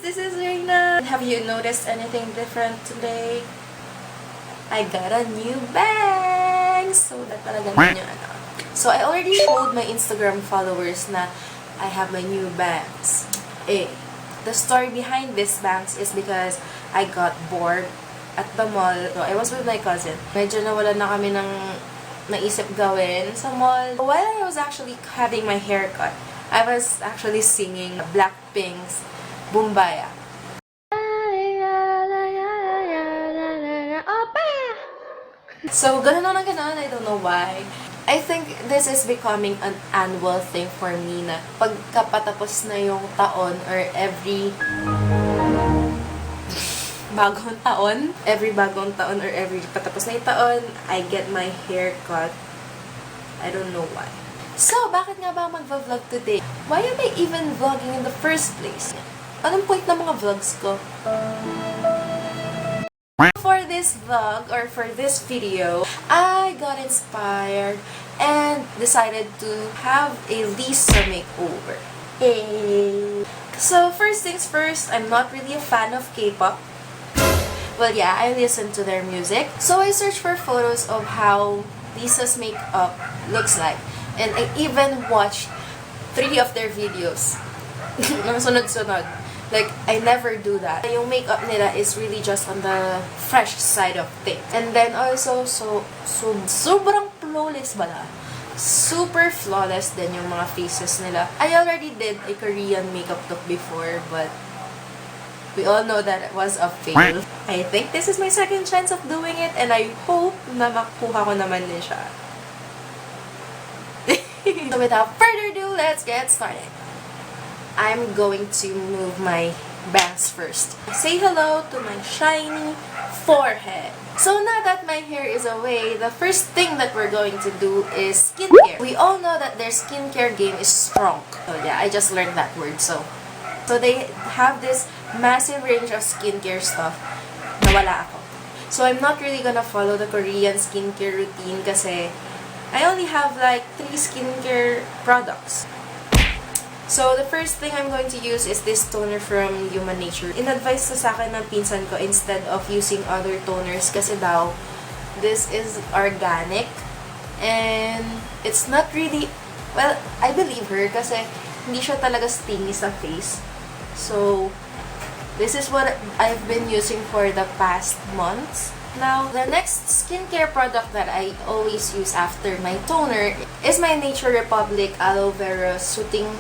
this is Reinna. Have you noticed anything different today? I got a new bang! So, that talaga yun yung ano. So, I already showed my Instagram followers na I have my new bangs. The story behind these bangs is because I got bored at the mall. So, I was with my cousin. Medyo nawala na kami ng naisip gawin sa mall. While I was actually having my hair cut, I was actually singing BlackPink's Boombayah. So, ganun na ganun. I don't know why. I think this is becoming an annual thing for me na pagkapatapos na yung taon or every bagong taon or every patapos na yung taon, I get my hair cut. I don't know why. So, bakit nga ba magva-vlog today? Why am I even vlogging in the first place? Anong point ng mga vlogs ko? For this vlog, or for this video, I got inspired and decided to have a Lisa makeover. So, first things first, I'm not really a fan of Kpop. Well, yeah, I listen to their music. So, I searched for photos of how Lisa's makeup looks like. And I even watched 3 of their videos. Nang sunod-sunod. Like, I never do that. Yung makeup nila is really just on the fresh side of things. And then also, sobrang flawless ba? Super flawless din yung mga faces nila. I already did a Korean makeup look before, but we all know that it was a fail. I think this is my second chance of doing it, and I hope na makuha ko naman din siya. So without further ado, let's get started. I'm going to move my bangs first. Say hello to my shiny forehead. So now that my hair is away, the first thing that we're going to do is skincare. We all know that their skincare game is strong. So yeah, I just learned that word. So they have this massive range of skincare stuff. Nawala ako. So I'm not really gonna follow the Korean skincare routine kasi I only have like 3 skincare products. So, the first thing I'm going to use is this toner from Human Nature. In-advise sa akin ng pinsan ko instead of using other toners kasi daw, this is organic and it's not really, well, I believe her kasi hindi siya talaga stingy sa face. So, this is what I've been using for the past months. Now, the next skincare product that I always use after my toner is my Nature Republic Aloe Vera Soothing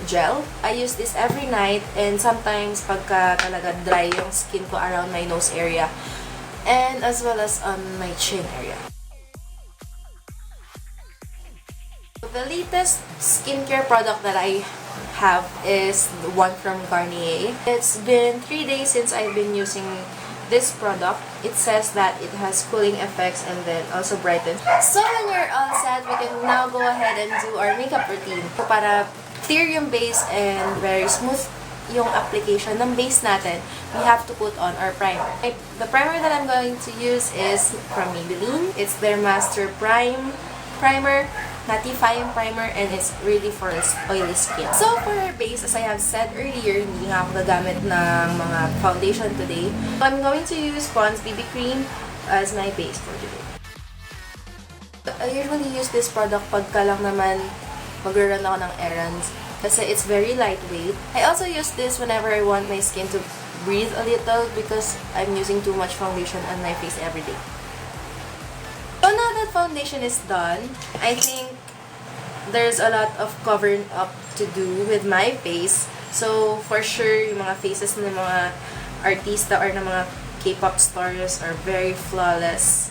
Gel. I use this every night and sometimes pagka talaga dry yung skin ko around my nose area and as well as on my chin area. The latest skincare product that I have is the one from Garnier. It's been 3 days since I've been using this product. It says that it has cooling effects and then also brightens. So when you're all set, we can now go ahead and do our makeup routine. So para clear yung base and very smooth yung application ng base natin, we have to put on our primer. The primer that I'm going to use is from Maybelline. It's their Master Primer, Mattifying Primer, and it's really for oily skin. So for our base, as I have said earlier, hindi nga ako gagamit ng mga foundation today. So I'm going to use Pond's BB Cream as my base for today. I usually use this product pagka lang naman mag-run ako ng errands kasi it's very lightweight. I also use this whenever I want my skin to breathe a little because I'm using too much foundation on my face every day. So now that foundation is done, I think there's a lot of covering up to do with my face. So for sure, yung mga faces ng mga artista or ng mga K-pop stars are very flawless.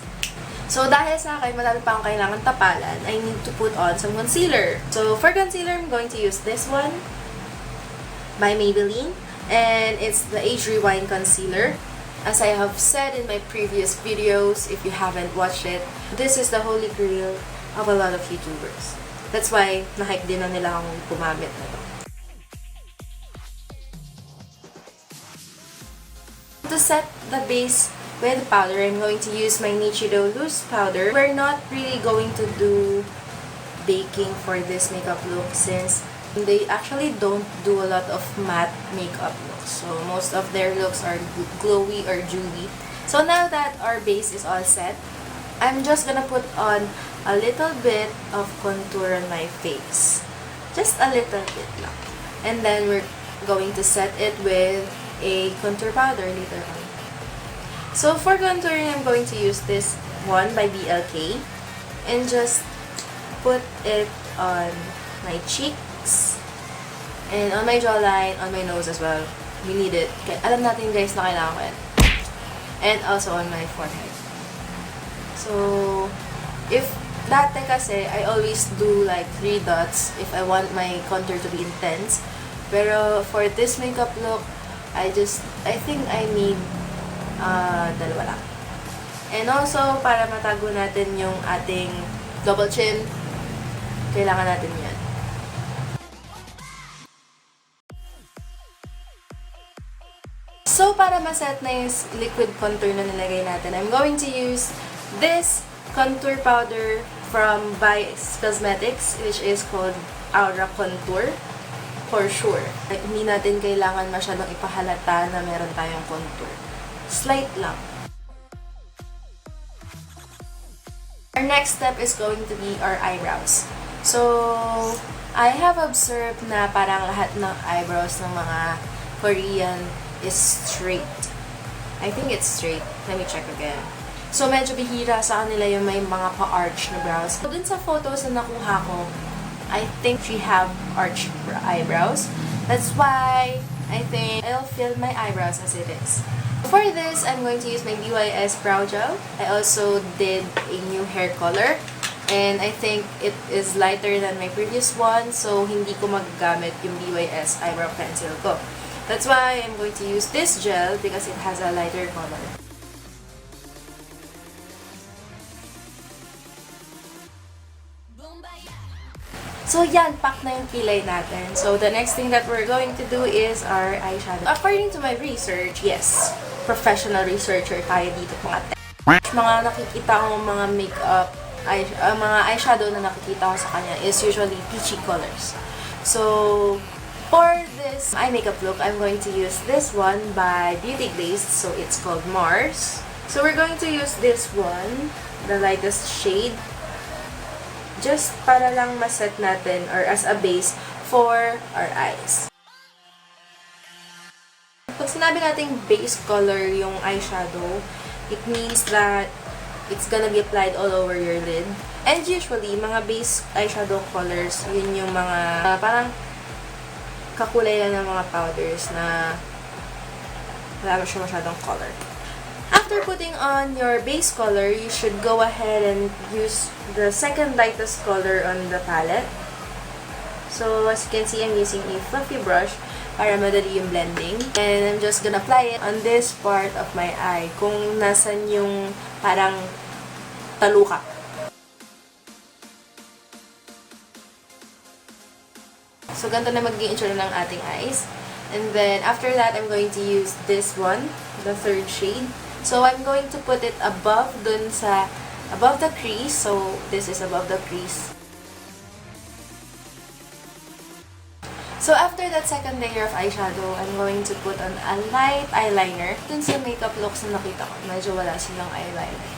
So dahil sa akin, madami pa akong kailangan tapalan, I need to put on some concealer. So for concealer, I'm going to use this one by Maybelline. And it's the Age Rewind Concealer. As I have said in my previous videos, if you haven't watched it, this is the holy grail of a lot of YouTubers. That's why na-hype din na nila akong gumamit na to. To set the base with powder, I'm going to use my Nichido Loose Powder. We're not really going to do baking for this makeup look since They actually don't do a lot of matte makeup looks. So most of their looks are glowy or dewy. So now that our base is all set, I'm just gonna put on a little bit of contour on my face. Just a little bit lang. And then we're going to set it with a contour powder later on. So for contouring, I'm going to use this one by BLK and just put it on my cheeks and on my jawline, on my nose as well. We need it. Alam natin guys na kailangan ko yan. And also on my forehead. So, if dati kasi, I always do like 3 dots if I want my contour to be intense. Pero for this makeup look, I think I need dalawa lang. And also, para matago natin yung ating double chin, kailangan natin yan. So, para maset na yung liquid contour na nilagay natin, I'm going to use this contour powder from Boombayah Cosmetics, which is called Aura Contour. For sure. Hindi natin kailangan masyadong ipahalata na meron tayong contour. Slight lang. Our next step is going to be our eyebrows. So, I have observed na parang lahat ng eyebrows ng mga Korean is straight. I think it's straight. Let me check again. So, medyo bihira sa kanila yung may mga pa-arch na brows. So, dun sa photos na nakuha ko, I think she have arched eyebrows. That's why I think I'll fill my eyebrows as it is. For this, I'm going to use my BYS Brow Gel. I also did a new hair color. And I think it is lighter than my previous one. So, hindi ko magagamit yung BYS Eyebrow Pencil ko. That's why I'm going to use this gel because it has a lighter color. So, yan, pack na yung kilay natin. So, the next thing that we're going to do is our eyeshadow. According to my research, yes, professional researcher tayo dito mga mga nakikita ko mga makeup, mga eyeshadow na nakikita ko sa kanya is usually peachy colors. So, for this eye makeup look, I'm going to use this one by Beauty Glaze. So, it's called Mars. So, we're going to use this one, the lightest shade, just para lang maset natin or as a base for our eyes. Pag sinabi nating base color yung eyeshadow, it means that it's gonna be applied all over your lid. And usually, mga base eyeshadow colors, yun yung mga parang kakulay lang ng mga powders na wala siya masyadong color. After putting on your base color, you should go ahead and use the second lightest color on the palette. So, as you can see, I'm using a fluffy brush para madali yung blending. And I'm just gonna apply it on this part of my eye, kung nasan yung parang taluka. So, ganito na magiging itsura ng ating eyes. And then, after that, I'm going to use this one, the third shade. So, I'm going to put it above the crease. So, this is above the crease. So, after that second layer of eyeshadow, I'm going to put on a light eyeliner. Dun sa makeup looks na nakita ko, medyo wala silang eyeliner.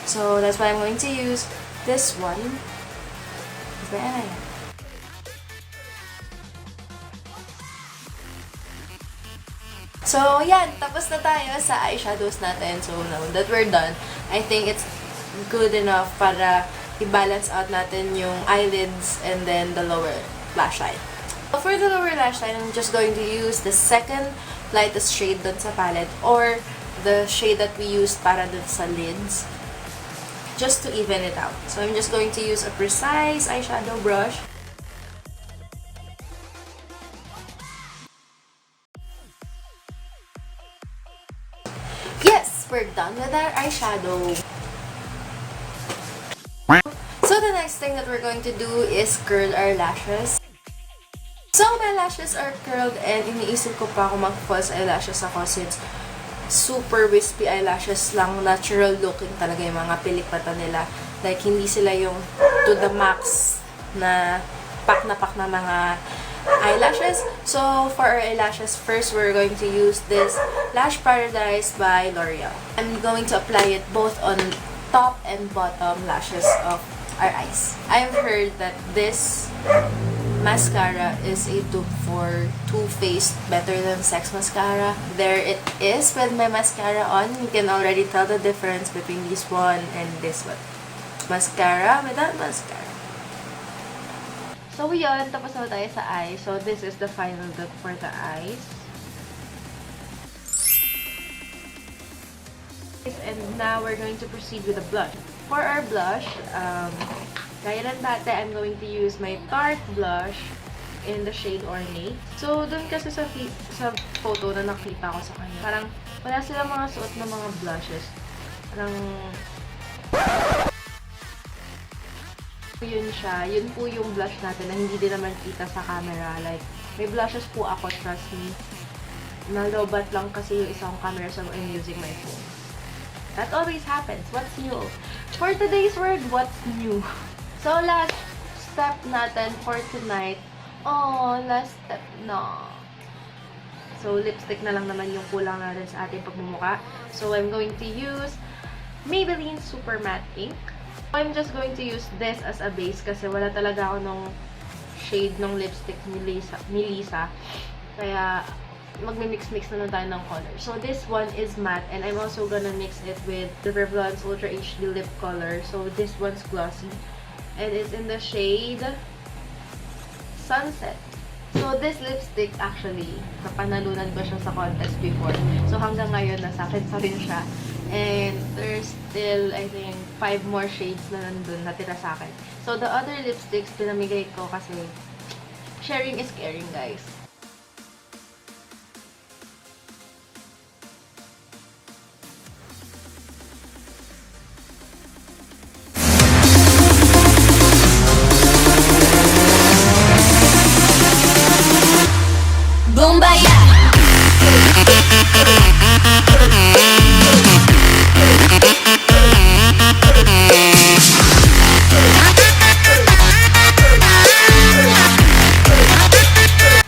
So, that's why I'm going to use this one. It's my eyeliner. So, yan. Tapos na tayo sa eyeshadows natin. So, now that we're done, I think it's good enough para i-balance out natin yung eyelids and then the lower lash line. So, for the lower lash line, I'm just going to use the second lightest shade dun sa palette or the shade that we used para dun sa lids just to even it out. So, I'm just going to use a precise eyeshadow brush. Yes, we're done with our eyeshadow. So the next thing that we're going to do is curl our lashes. So my lashes are curled and iniisip ko pa kung mag-false eyelashes ako since super wispy eyelashes lang, natural looking talaga yung mga pilikpata nila. Like hindi sila yung to the max na pak na mga eyelashes. So for our eyelashes, first we're going to use this Lash Paradise by L'Oreal. I'm going to apply it both on top and bottom lashes of our eyes. I've heard that this mascara is a dupe for Too Faced Better Than Sex mascara. There it is with my mascara on. You can already tell the difference between this one and this one. Mascara without mascara. So yun, tapos na tayo sa eyes. So this is the final look for the eyes. And now we're going to proceed with the blush. For our blush, gaya ng dati, I'm going to use my Tarte blush in the shade Ornate. So, dun kasi sa photo na nakita ko sa kanya, parang wala silang mga suot na mga blushes. Parang yun siya. Yun po yung blush natin na hindi din naman kita sa camera. Like, may blushes po ako, trust me. Nalobat lang kasi yung isang camera so I'm using my phone. That always happens. What's new? For today's word, what's new? So, last step natin for tonight. Oh, last step na. So, lipstick na lang naman yung kulang natin sa ating pagmumukha. So, I'm going to use Maybelline Super Matte Ink. I'm just going to use this as a base kasi wala talaga ako nung shade ng lipstick ni Lisa. Kaya, magmi-mix-mix na lang tayo ng color. So, this one is matte and I'm also gonna mix it with the Revlon's Ultra HD Lip Color. So, this one's glossy. And it's in the shade Sunset. So, this lipstick actually, napanalunan ko siya sa contest before. So, hanggang ngayon, nasa akin pa rin siya. And there's still, I think, 5 more shades na nandun natira sa akin. So, the other lipsticks, pinamigay ko kasi sharing is caring, guys. Boombayah.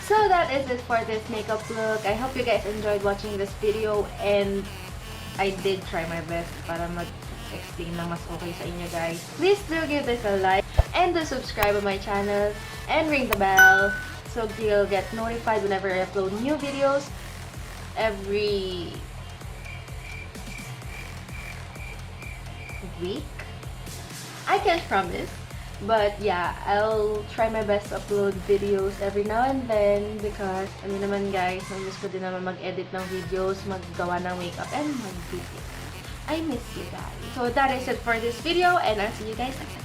So that is it for this makeup look. I hope you guys enjoyed watching this video and I did try my best para mag-explain na mas okay sa inyo guys. Please do give this a like and do subscribe on my channel and ring the bell so you'll get notified whenever I upload new videos every week. I can't promise, but yeah, I'll try my best to upload videos every now and then because, ano naman guys, namiss ko din naman mag-edit ng videos, maggawa ng makeup, and mag-video. I miss you guys. So that is it for this video and I'll see you guys next time.